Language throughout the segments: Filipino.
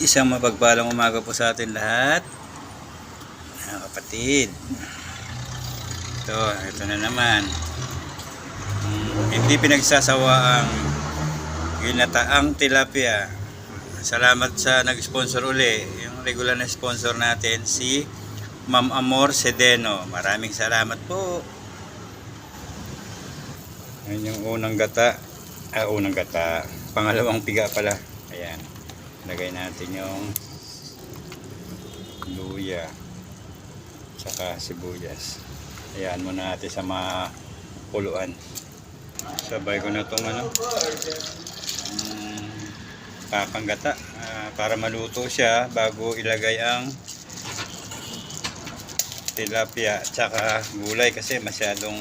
Isang mapagpalang umaga po sa atin lahat, mga kapatid. Ito na naman. Hindi pinagsasawa ang ginataang tilapia. Salamat sa nag-sponsor uli. Yung regular na sponsor natin, si Ma'am Amor Sedeno. Maraming salamat po. Yan yung unang gata. Pangalawang piga pala. Ayan. Lagay natin yung luya tsaka sibuyas. Ayan muna natin sa mga kuluan. Sabay ko na itong kakanggata para maluto siya bago ilagay ang tilapia tsaka gulay, kasi masyadong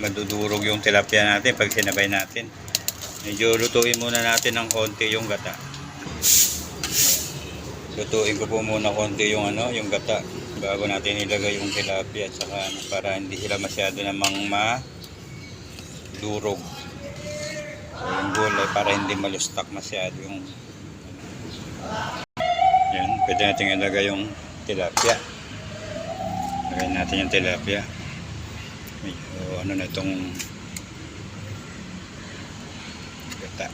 madudurog yung tilapia natin pag sinabay natin. Medyo lutuin muna natin ng konti yung gata. Lutuin ko po muna konti yung yung gata bago natin ilagay yung tilapia at saka para hindi sila masyado namang madurog. Yung gulay para hindi malustak masyado yung yan, pwede natin ilagay yung tilapia. Lagay natin yung tilapia. Medyo na itong gata.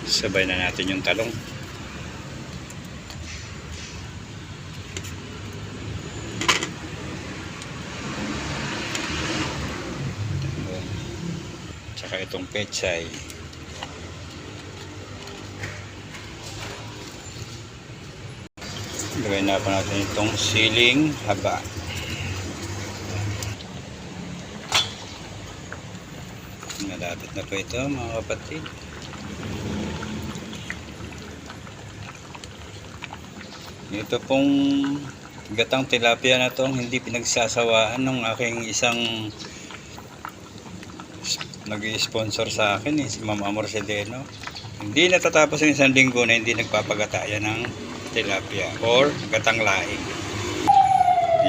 Sabay na natin yung talong. Tsaka itong pechay. Lagay na pa natin itong siling haba. Malapit na po ito, mga kapatid. Ito pong gatang tilapia na to hindi pinagsasawaan ng aking isang nag-i-sponsor sa akin, si Ma'am Amor Sedeno. Hindi natatapos ng isang linggo na hindi nagpapagata yan ng tilapia or gatang laing.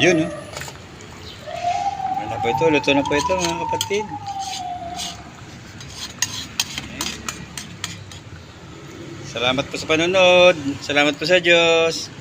Yun na po ito, luto na po ito, mga kapatid. Salamat po sa panonood. Salamat po sa Diyos.